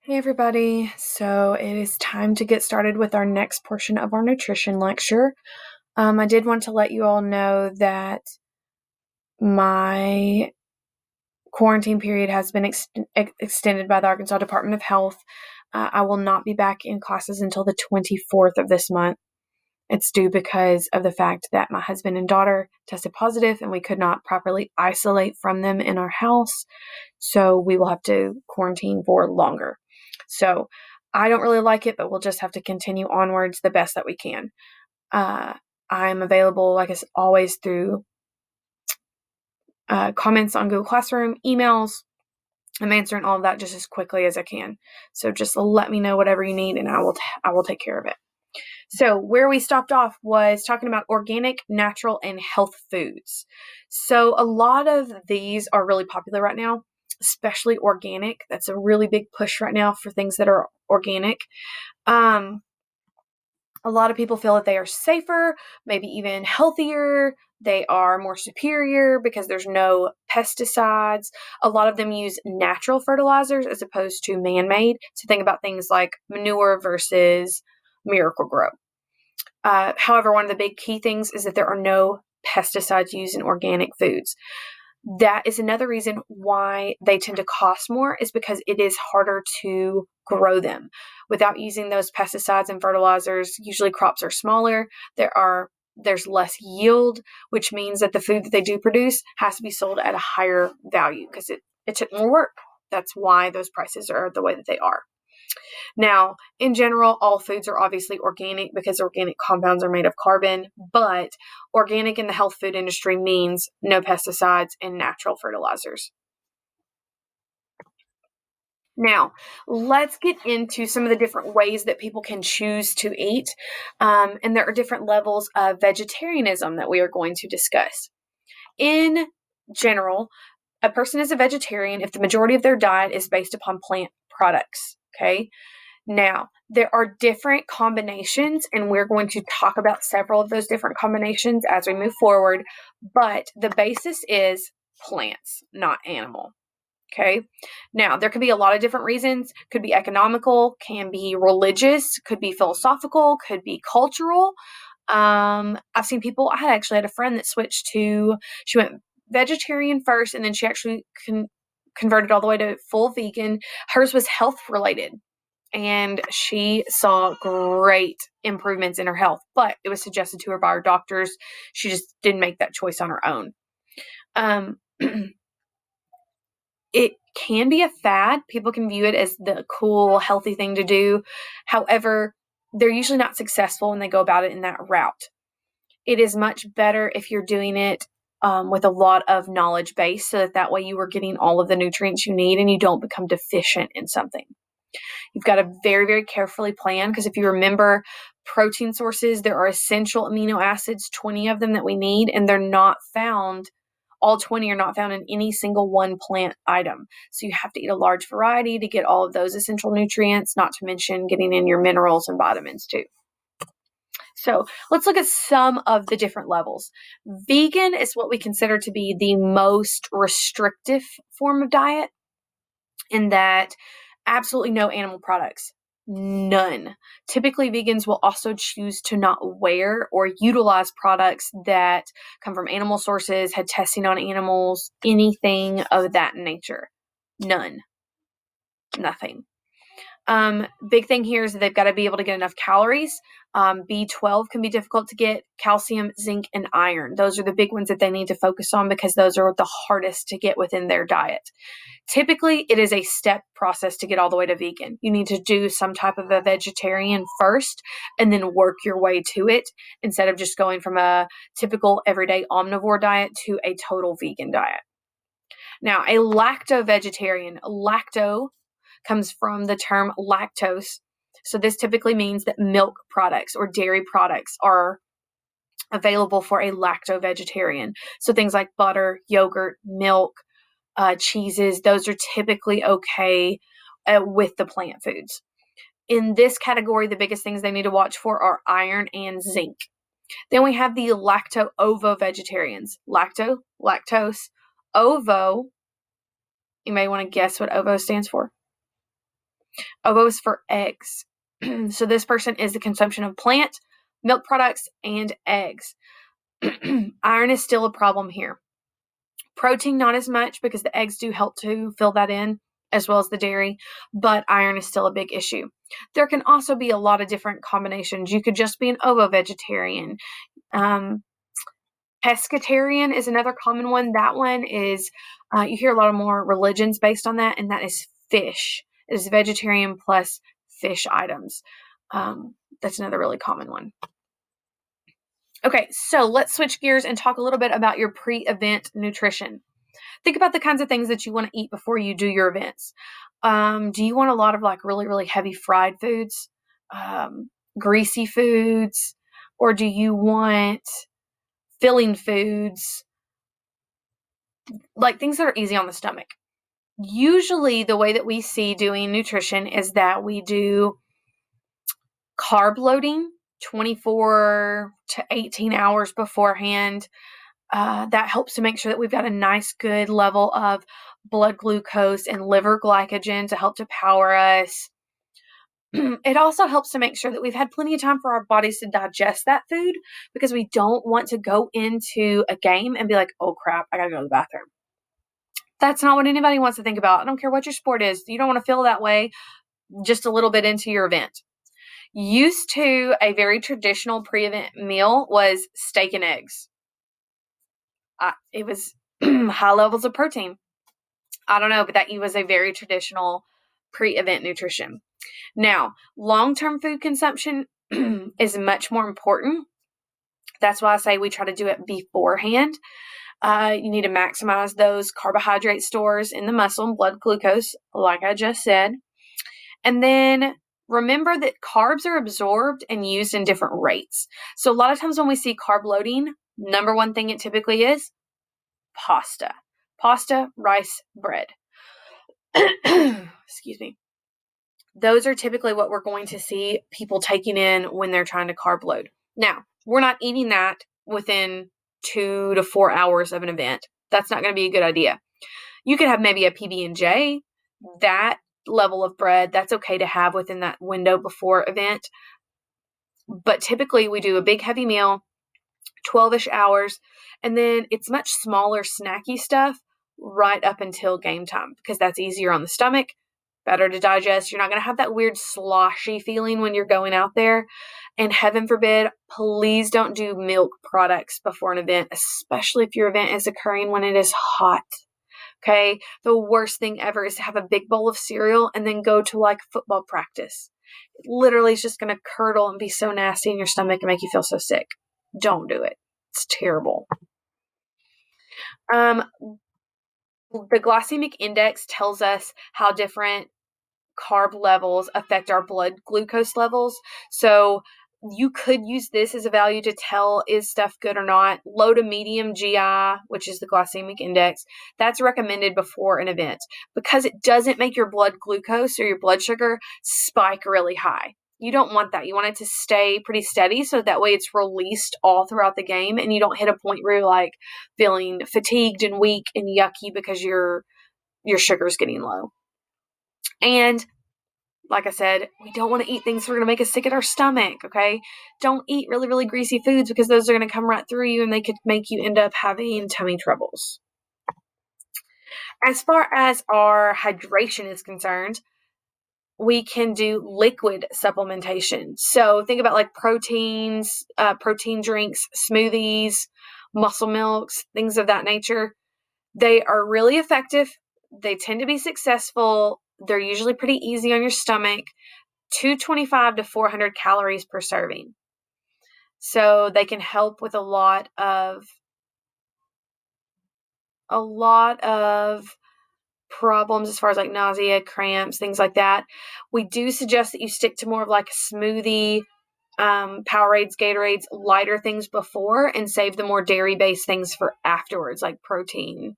Hey everybody, so it is time to get started with our next portion of our nutrition lecture. I did want to let you all know that my quarantine period has been extended by the Arkansas Department of Health. I will not be back in classes until the 24th of this month. It's due because of the fact that my husband and daughter tested positive and we could not properly isolate from them in our house. So we will have to quarantine for longer. So I don't really like it, but we'll just have to continue onwards the best that we can. I'm available, like I said, always through comments on Google Classroom, emails. I'm answering all of that just as quickly as I can. So just let me know whatever you need, and I will take care of it. So where we stopped off was talking about organic, natural, and health foods. So a lot of these are really popular right now, especially organic. That's a really big push right now for things that are organic. A lot of people feel that they are safer, maybe even healthier. They are more superior because there's no pesticides. A lot of them use natural fertilizers as opposed to man-made. So think about things like manure versus Miracle-Gro. However, one of the big key things is that there are no pesticides used in organic foods. That is another reason why they tend to cost more, is because it is harder to grow them. Without using those pesticides and fertilizers, usually crops are smaller. There's less yield, which means that the food that they do produce has to be sold at a higher value because it took more work. That's why those prices are the way that they are. Now, in general, all foods are obviously organic because organic compounds are made of carbon, but organic in the health food industry means no pesticides and natural fertilizers. Now, let's get into some of the different ways that people can choose to eat. And there are different levels of vegetarianism that we are going to discuss. In general, a person is a vegetarian if the majority of their diet is based upon plant products. Okay. Now, there are different combinations, and we're going to talk about several of those different combinations as we move forward, but the basis is plants, not animal. Okay. Now, there could be a lot of different reasons. Could be economical, can be religious, could be philosophical, could be cultural. I've seen people, I actually had a friend that she went vegetarian first, and then she actually converted all the way to full vegan. Hers was health related, and she saw great improvements in her health, but it was suggested to her by her doctors. She just didn't make that choice on her own. It can be a fad. People can view it as the cool, healthy thing to do. However, they're usually not successful when they go about it in that route. It is much better if you're doing it with a lot of knowledge base, so that way you are getting all of the nutrients you need and you don't become deficient in something. You've got to very, very carefully plan, because if you remember protein sources, there are essential amino acids, 20 of them that we need, and they're not found. All 20 are not found in any single one plant item. So you have to eat a large variety to get all of those essential nutrients, not to mention getting in your minerals and vitamins too. So let's look at some of the different levels. Vegan is what we consider to be the most restrictive form of diet, in that absolutely no animal products. None. Typically, vegans will also choose to not wear or utilize products that come from animal sources, had testing on animals, anything of that nature. None. Nothing. Big thing here is that they've got to be able to get enough calories. B12 can be difficult to get, calcium, zinc, and iron. Those are the big ones that they need to focus on because those are the hardest to get within their diet. Typically, it is a step process to get all the way to vegan. You need to do some type of a vegetarian first and then work your way to it, instead of just going from a typical everyday omnivore diet to a total vegan diet. Now, a lacto-vegetarian, lacto comes from the term lactose. So this typically means that milk products or dairy products are available for a lacto-vegetarian. So things like butter, yogurt, milk, cheeses, those are typically okay with the plant foods. In this category, the biggest things they need to watch for are iron and zinc. Then we have the lacto-ovo vegetarians. Lacto, lactose, ovo. You may want to guess what ovo stands for. ovo is for eggs. So this person is the consumption of plant, milk products, and eggs. Iron is still a problem here. Protein, not as much, because the eggs do help to fill that in, as well as the dairy, but iron is still a big issue. There can also be a lot of different combinations. You could just be an ovo-vegetarian. Pescatarian is another common one. That one is, you hear a lot of more religions based on that, and that is fish. It is vegetarian plus fish items. That's another really common one. Okay, so let's switch gears and talk a little bit about your pre-event nutrition. Think about the kinds of things that you want to eat before you do your events. Do you want a lot of like really, really heavy fried foods, greasy foods, or do you want filling foods, like things that are easy on the stomach? Usually the way that we see doing nutrition is that we do carb loading 24 to 18 hours beforehand. That helps to make sure that we've got a nice, good level of blood glucose and liver glycogen to help to power us. It also helps to make sure that we've had plenty of time for our bodies to digest that food, because we don't want to go into a game and be like, oh crap, I gotta go to the bathroom. That's not what anybody wants to think about. I don't care what your sport is. You don't want to feel that way just a little bit into your event. Used to, a very traditional pre-event meal was steak and eggs. It was high levels of protein. I don't know, but that was a very traditional pre-event nutrition. Now, long-term food consumption is much more important. That's why I say we try to do it beforehand. You need to maximize those carbohydrate stores in the muscle and blood glucose, like I just said. And then remember that carbs are absorbed and used in different rates. So a lot of times when we see carb loading, number one thing it typically is pasta. Pasta, rice, bread. Excuse me. Those are typically what we're going to see people taking in when they're trying to carb load. Now, we're not eating that within 2 to 4 hours of an event. That's not going to be a good idea. You could have maybe a PB&J. That level of bread, that's okay to have within that window before event. But typically we do a big heavy meal, 12-ish hours, and then it's much smaller snacky stuff right up until game time, because that's easier on the stomach, better to digest. You're not going to have that weird sloshy feeling when you're going out there. And heaven forbid, please don't do milk products before an event, especially if your event is occurring when it is hot. Okay, the worst thing ever is to have a big bowl of cereal and then go to like football practice. It literally is just going to curdle and be so nasty in your stomach and make you feel so sick. Don't do it. It's terrible. The glycemic index tells us how different carb levels affect our blood glucose levels. So you could use this as a value to tell, is stuff good or not. Low to medium GI, which is the glycemic index, that's recommended before an event, because it doesn't make your blood glucose or your blood sugar spike really high. You don't want that. You want it to stay pretty steady, so that way it's released all throughout the game and you don't hit a point where you're like feeling fatigued and weak and yucky because your sugar's getting low. And like I said, we don't want to eat things that are going to make us sick at our stomach, okay? Don't eat really, really greasy foods, because those are going to come right through you and they could make you end up having tummy troubles. As far as our hydration is concerned, we can do liquid supplementation. So think about like proteins, protein drinks, smoothies, muscle milks, things of that nature. They are really effective. They tend to be successful. They're usually pretty easy on your stomach. 225 to 400 calories per serving. So they can help with a lot of problems as far as like nausea, cramps, things like that. We do suggest that you stick to more of like a smoothie, Powerades, Gatorades, lighter things before, and save the more dairy-based things for afterwards, like protein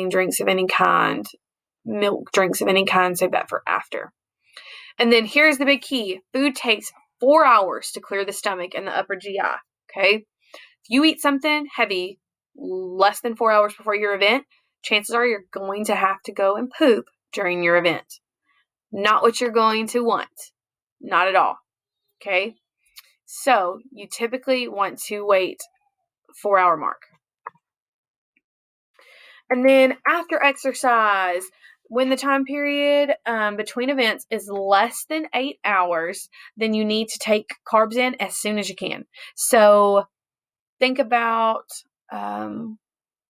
drinks of any kind, milk drinks of any kind, save that for after. And then here's the big key. Food takes 4 hours to clear the stomach and the upper GI, okay? If you eat something heavy less than 4 hours before your event, chances are you're going to have to go and poop during your event. Not what you're going to want. Not at all. Okay? So you typically want to wait 4-hour mark. And then after exercise, when the time period between events is less than 8 hours, then you need to take carbs in as soon as you can. So think about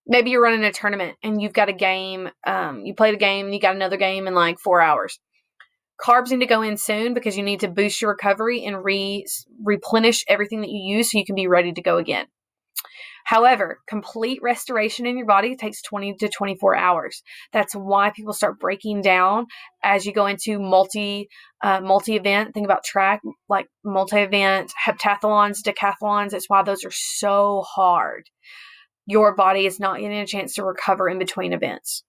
maybe you're running a tournament and you've got a game. You played a game and you got another game in like 4 hours. Carbs need to go in soon because you need to boost your recovery and replenish everything that you use so you can be ready to go again. However, complete restoration in your body takes 20 to 24 hours. That's why people start breaking down as you go into multi-event. Think about track, like multi-event, heptathlons, decathlons. That's why those are so hard. Your body is not getting a chance to recover in between events.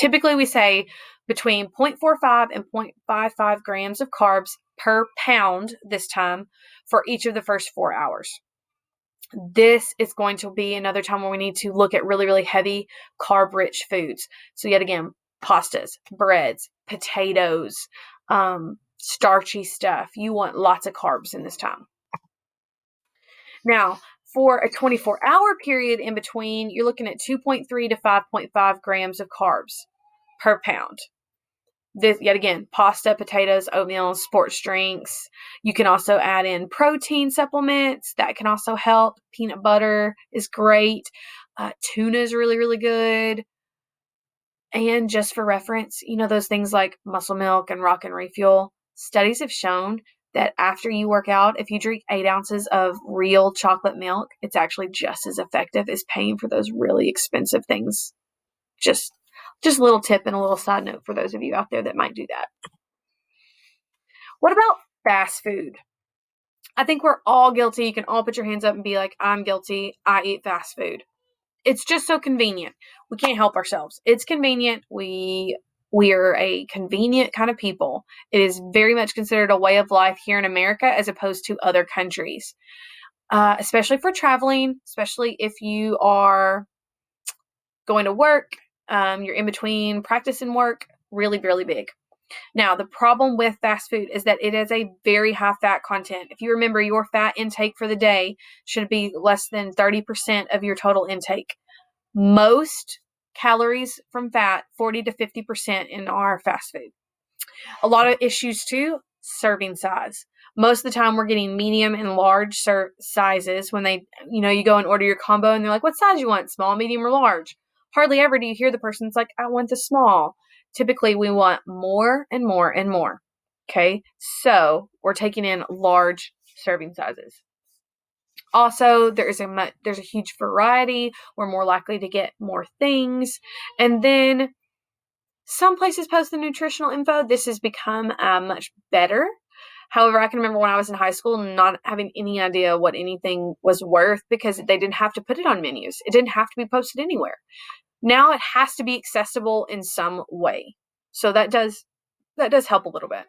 Typically, we say between 0.45 and 0.55 grams of carbs per pound this time for each of the first 4 hours. This is going to be another time where we need to look at really, really heavy carb-rich foods. So yet again, pastas, breads, potatoes, starchy stuff. You want lots of carbs in this time. Now, for a 24-hour period in between, you're looking at 2.3 to 5.5 grams of carbs per pound. This, yet again, pasta, potatoes, oatmeal, sports drinks. You can also add in protein supplements. That can also help. Peanut butter is great. Tuna is really, really good. And just for reference, those things like Muscle Milk and Rock and Refuel, studies have shown that after you work out, if you drink 8 ounces of real chocolate milk, it's actually just as effective as paying for those really expensive things. Just a little tip and a little side note for those of you out there that might do that. What about fast food? I think we're all guilty. You can all put your hands up and be like, I'm guilty. I eat fast food. It's just so convenient. We can't help ourselves. It's convenient. We are a convenient kind of people. It is very much considered a way of life here in America as opposed to other countries, especially for traveling, especially if you are going to work, you're in between practice and work, really, really big. Now, the problem with fast food is that it has a very high fat content. If you remember, your fat intake for the day should be less than 30% of your total intake. Most calories from fat, 40 to 50% in our fast food. A lot of issues too, serving size. Most of the time we're getting medium and large sizes when they, you go and order your combo and they're like, what size you want? Small, medium, or large? Hardly ever do you hear the person's like, I want the small. Typically we want more and more and more. Okay. So we're taking in large serving sizes. Also, there's a huge variety. We're more likely to get more things. And then some places post the nutritional info. This has become much better. However, I can remember when I was in high school not having any idea what anything was worth because they didn't have to put it on menus. It didn't have to be posted anywhere. Now it has to be accessible in some way. So that does help a little bit.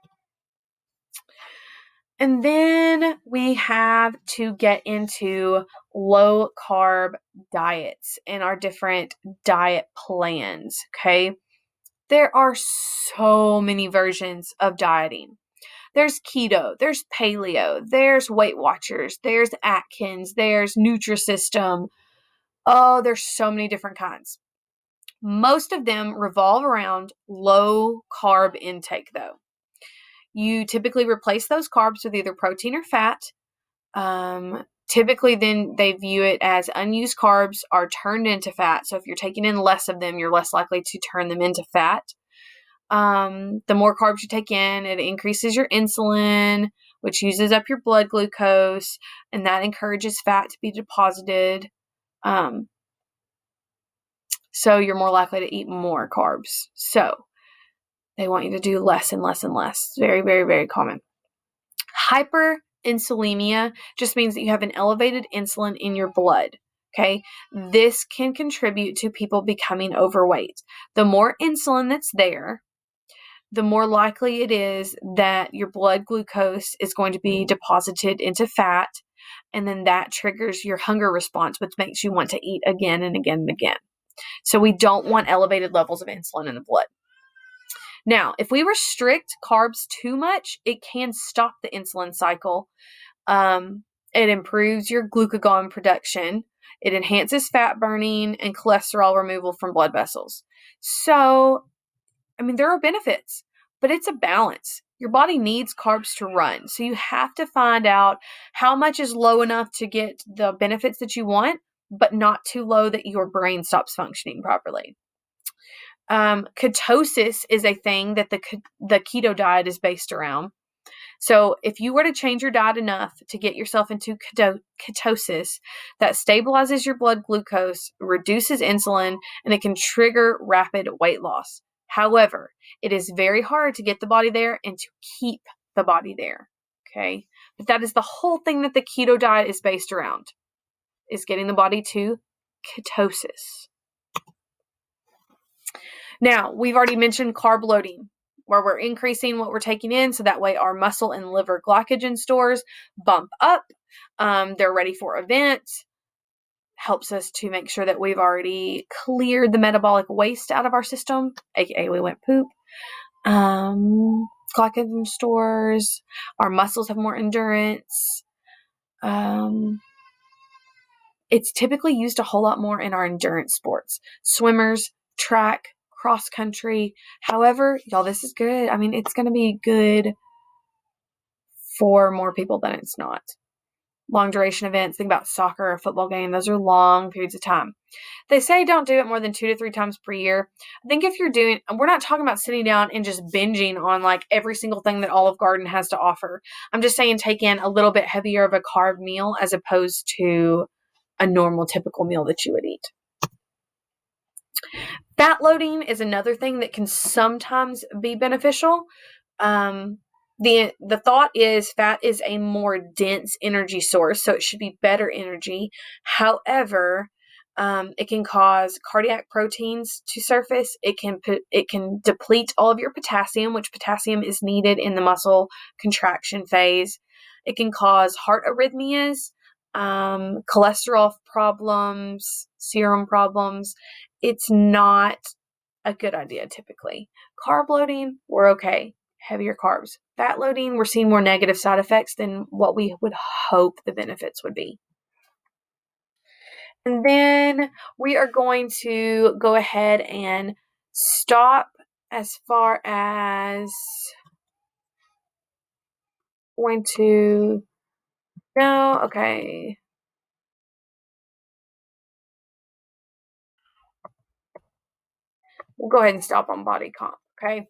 And then we have to get into low carb diets and our different diet plans. Okay. There are so many versions of dieting. There's keto, there's paleo, there's Weight Watchers, there's Atkins, there's Nutrisystem. Oh, there's so many different kinds. Most of them revolve around low carb intake though. You typically replace those carbs with either protein or fat. Typically then they view it as unused carbs are turned into fat. So if you're taking in less of them, you're less likely to turn them into fat. The more carbs you take in, it increases your insulin, which uses up your blood glucose, and that encourages fat to be deposited. So you're more likely to eat more carbs. So they want you to do less and less and less. Very, very, very common. Hyperinsulinemia just means that you have an elevated insulin in your blood. Okay. This can contribute to people becoming overweight. The more insulin that's there, the more likely it is that your blood glucose is going to be deposited into fat. And then that triggers your hunger response, which makes you want to eat again and again and again. So we don't want elevated levels of insulin in the blood. Now, if we restrict carbs too much, it can stop the insulin cycle. It improves your glucagon production. It enhances fat burning and cholesterol removal from blood vessels. So, I mean, there are benefits, but it's a balance. Your body needs carbs to run. So you have to find out how much is low enough to get the benefits that you want, but not too low that your brain stops functioning properly. Ketosis is a thing that the keto diet is based around. So if you were to change your diet enough to get yourself into ketosis, that stabilizes your blood glucose, reduces insulin, and it can trigger rapid weight loss. However, it is very hard to get the body there and to keep the body there. Okay. But that is the whole thing that the keto diet is based around, is getting the body to ketosis. Now, we've already mentioned carb loading, where we're increasing what we're taking in so that way our muscle and liver glycogen stores bump up. They're ready for event. Helps us to make sure that we've already cleared the metabolic waste out of our system, aka we went poop. Glycogen stores. Our muscles have more endurance. It's typically used a whole lot more in our endurance sports. Swimmers, track, cross country. However, y'all, this is good. I mean, it's going to be good for more people than it's not. Long duration events, think about soccer or a football game. Those are long periods of time. They say don't do it more than 2 to 3 times per year. I think if you're doing, we're not talking about sitting down and just binging on like every single thing that Olive Garden has to offer. I'm just saying take in a little bit heavier of a carb meal as opposed to a normal typical meal that you would eat. Fat loading is another thing that can sometimes be beneficial. The thought is fat is a more dense energy source, so it should be better energy. However, it can cause cardiac proteins to surface. It can deplete all of your potassium, which potassium is needed in the muscle contraction phase. It can cause heart arrhythmias, cholesterol problems, serum problems. It's not a good idea typically. Carb loading, we're okay. Heavier carbs. Fat loading, we're seeing more negative side effects than what we would hope the benefits would be. And then we are going to go ahead and stop as far as going to, no, okay. We'll go ahead and stop on body comp, okay?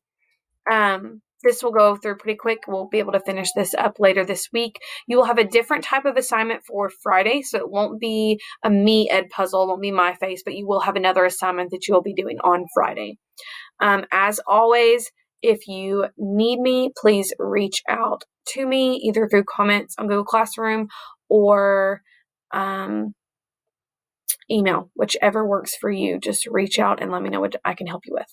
This will go through pretty quick. We'll be able to finish this up later this week. You will have a different type of assignment for Friday, so it won't be a me ed puzzle, it won't be my face, but you will have another assignment that you'll be doing on Friday. As always, if you need me, please reach out to me either through comments on Google Classroom or email, whichever works for you. Just reach out and let me know what I can help you with.